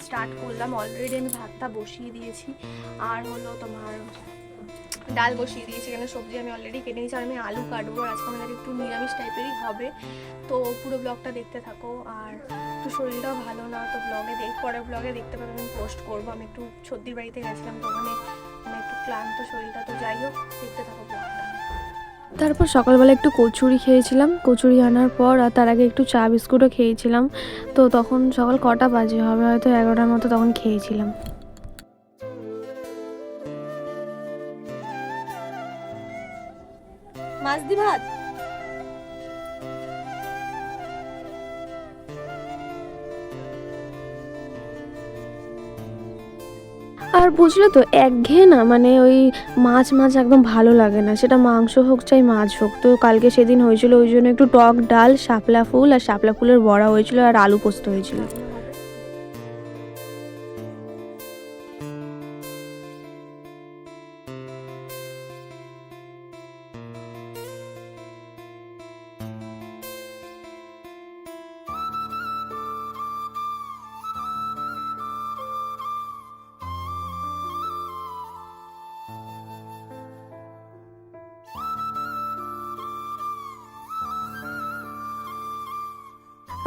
Start করলাম। Already আমি ভাতটা বসিয়ে দিয়েছি, আর হলো তোমার ডাল বসিয়ে দিয়েছি। এখানে সবজি আমি অলরেডি কেটে নিয়েছি, আর আমি আলু কাটবো। আর আজকে আমাদের একটু নিরামিষ টাইপেরই হবে, তো পুরো ব্লগটা দেখতে থাকো। আর একটু শরীরটাও ভালো না, তো পরের ব্লগে দেখতে পাবে, আমি পোস্ট করবো। আমি একটু সর্দির বাড়িতে গেছিলাম, তো ওখানে মানে একটু ক্লান্ত শরীরটা, তো যাই হোক দেখতে থাকো ব্লগটা। তারপর সকালবেলা একটু কচুরি খেয়েছিলাম, কচুরি আনার পর আর তার আগে একটু চা বিস্কুটও খেয়েছিলাম। তো তখন সকাল কটা বাজে হবে, হয়তো 11টার মতো তখন খেয়েছিলাম। মাছ দি ভাত। আর বুঝলে তো একঘেয়ে না, মানে ওই মাছ মাছ একদম ভালো লাগে না, সেটা মাংস হোক চাই মাছ হোক। তো কালকে সেদিন হয়েছিল ওই জন্য একটু টক ডাল, শাপলা ফুল আর শাপলা ফুলের বড়া হয়েছিল, আর আলু পোস্ত হয়েছিল।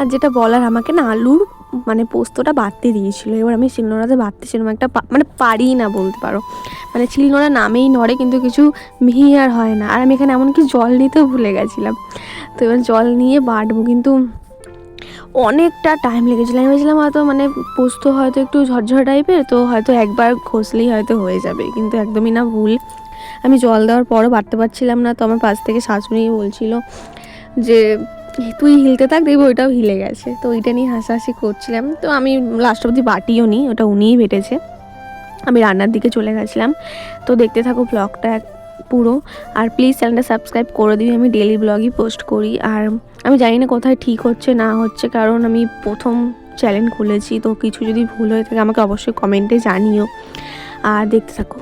আর যেটা বলার, আমাকে না আলুর মানে পোস্তটা বাটতে দিয়েছিল। এবার আমি শিলনোড়াতে বাটতেছিলাম, একটা মানে পারি না বলতে পারো, মানে শিলনোড়া নামেই নড়ে কিন্তু কিছু মিহি আর হয় না। আর আমি এখানে এমনকি জল নিতেও ভুলে গেছিলাম। তো এবার জল নিয়ে বাটবো, কিন্তু অনেকটা টাইম লেগেছিলো। আমি ভেবেছিলাম হয়তো মানে পোস্ত হয়তো একটু ঝরঝরা টাইপের, তো হয়তো একবার ঘষলেই হয়তো হয়ে যাবে, কিন্তু একদমই না, ভুল। আমি জল দেওয়ার পরও বাটতে পারছিলাম না। তো আমার পাশ থেকে শাশুড়ি বলছিল যে তুই হিলতে থাক, দেখবি ওইটাও হিলে গেছে। তো ওইটা নিয়ে হাসাহাসি করছিলাম। তো আমি লাস্ট অবধি বাটিও নি, ওটা উনিই বেটেছে। আমি রান্নার দিকে চলে গেছিলাম। তো দেখতে থাকো ব্লগটা পুরো, আর প্লিজ চ্যানেলটা সাবস্ক্রাইব করে দিবি। আমি ডেলি ব্লগই পোস্ট করি, আর আমি জানি না কোথায় ঠিক হচ্ছে না হচ্ছে, কারণ আমি প্রথম চ্যানেল খুলেছি। তো কিছু যদি ভুল হয়ে থাকে আমাকে অবশ্যই কমেন্টে জানিও, আর দেখতে থাকো।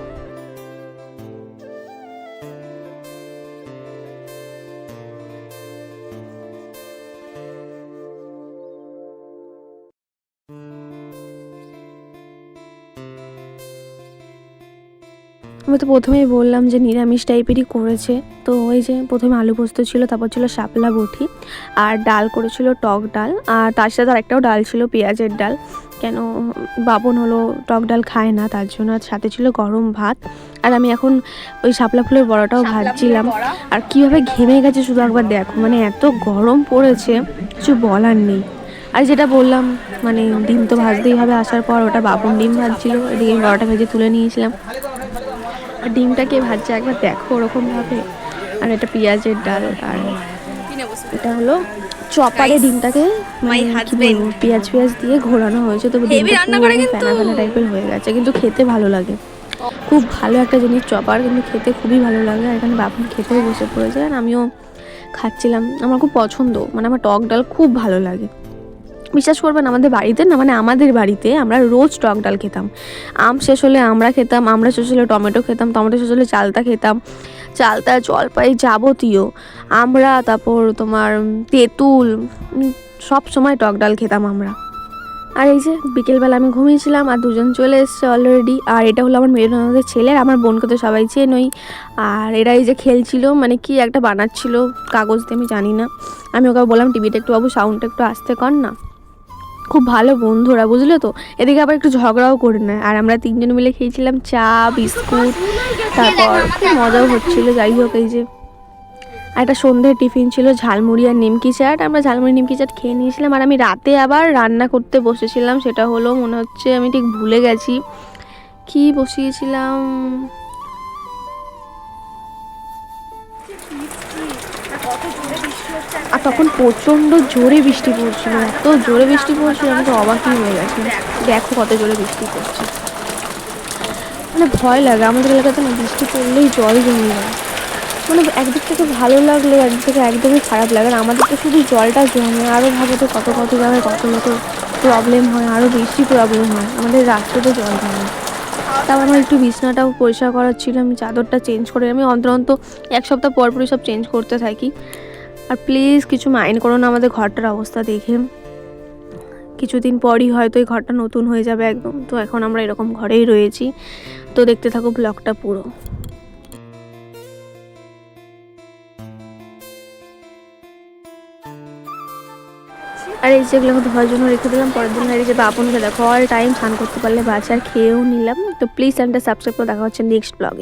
আমি তো প্রথমেই বললাম যে নিরামিষ টাইপেরই করেছে। তো ওই যে প্রথমে আলু পোস্ত ছিল, তারপর ছিল শাপলা বটি, আর ডাল করেছিল টক ডাল, আর তার সাথে আরেকটাও ডাল ছিল পেঁয়াজের ডাল। কেন বাবন হলো টক ডাল খায় না, তার জন্য। আর সাথে ছিল গরম ভাত। আর আমি এখন ওই শাপলা ফুলের বড়াটাও ভাজছিলাম। আর কীভাবে ঘেমে গেছে শুধু একবার দেখো, মানে এত গরম পড়েছে কিছু বলার নেই। আর যেটা বললাম, মানে ডিম তো ভাজতেই হবে আসার পর, ওটা বাবন ডিম ভাজছিল, এদিকে বড়াটা ভেজে তুলে নিয়েছিলাম। আর ডিমটাকে ভাজছে একবার দেখো ওরকমভাবে। আর এটা পেঁয়াজের ডাল, আর এটা হলো চপারে ডিমটাকে পেঁয়াজ দিয়ে ঘোরানো হয়েছে। তো ডিমটা পুরো ফেনা ফেনা টাইপের হয়ে গেছে, কিন্তু খেতে ভালো লাগে। খুব ভালো একটা জিনিস চপার, কিন্তু খেতে খুবই ভালো লাগে। আর এখানে বাপন খেতেও বসে পড়েছে, আর আমিও খাচ্ছিলাম। আমার খুব পছন্দ, মানে আমার টক ডাল খুব ভালো লাগে। বিশ্বাস করবেন, আমাদের বাড়িতে না, মানে আমাদের বাড়িতে আমরা রোজ টক ডাল খেতাম। আম শেষ হলে আমরা খেতাম, আমরা শেষ হলে টমেটো খেতাম, টমেটো শেষ হলে চালতা খেতাম, চালতা জলপাই যাবতীয় আমরা, তারপর তোমার তেঁতুল, সব সময় টক ডাল খেতাম আমরা। আর এই যে বিকেলবেলা আমি ঘুমিয়েছিলাম, আর দুজন চলে এসছে অলরেডি। আর এটা হলো আমার মেয়ের ননদের ছেলে, আর আমার বোনকে তো সবাই চেনই। আর এরা এই যে খেলছিল, মানে কি একটা বানাচ্ছিল কাগজ দিয়ে, আমি জানি না। আমি ওকে বললাম টিভিটা একটু বাবু সাউন্ডটা একটু আস্তে কর না। খুব ভালো বন্ধুরা, বুঝলে তো। এদিকে আবার একটু ঝগড়াও করে নেয়। আর আমরা তিনজন মিলে খেয়েছিলাম চা বিস্কুট, তারপর খুব মজাও হচ্ছিলো। যাই হোক, এই যে একটা সন্ধ্যের টিফিন ছিল ঝালমুড়ি আর নিমকি চাট। আমরা ঝালমুড়ি নিমকি চাট খেয়ে নিয়েছিলাম। আর আমি রাতে আবার রান্না করতে বসেছিলাম, সেটা হলো মনে হচ্ছে আমি ঠিক ভুলে গেছি কি বসিয়েছিলাম। আর তখন প্রচণ্ড জোরে বৃষ্টি পড়ছিল, এত জোরে বৃষ্টি পড়ছিল, আমি তো অবাকই হয়ে গেছি। দেখো কত জোরে বৃষ্টি পড়ছে, মানে ভয় লাগে। আমাদের এলাকাতে না বৃষ্টি পড়লেই জল জমে যায়। মানে একদিক থেকে ভালো লাগলেও একদিক থেকে একদমই খারাপ লাগে। আর আমাদের তো শুধু জলটা জমে, আরও ভাবে তো কত কত জায়গায় কত লোকের প্রবলেম হয়, আরও বেশি প্রবলেম হয়। আমাদের রাস্তাতে জল জমে। তাও আমার একটু বিছনাটাও পরিষ্কার করার ছিল, আমি চাদরটা চেঞ্জ করে, আমি অন্তত এক সপ্তাহ পর পরই সব চেঞ্জ করতে থাকি। আর প্লিজ কিছু মাইন্ড করো না আমাদের ঘরটার অবস্থা দেখে। কিছুদিন পরই হয়তো এই ঘরটা নতুন হয়ে যাবে একদম। তো এখন আমরা এরকম ঘরেই রয়েছি। তো দেখতে থাকো ব্লগটা পুরো। আর এই যেগুলো ধোয়ার জন্য রেখে দিলাম, পরের দিন হয়ে যাবে। আপনকে দেখো অল টাইম স্নান করতে পারলে বাঁচে। আর খেয়েও নিলাম। তো প্লিজ চ্যানেলটা সাবস্ক্রাইব করে দেখা হচ্ছে নেক্সট ব্লগে।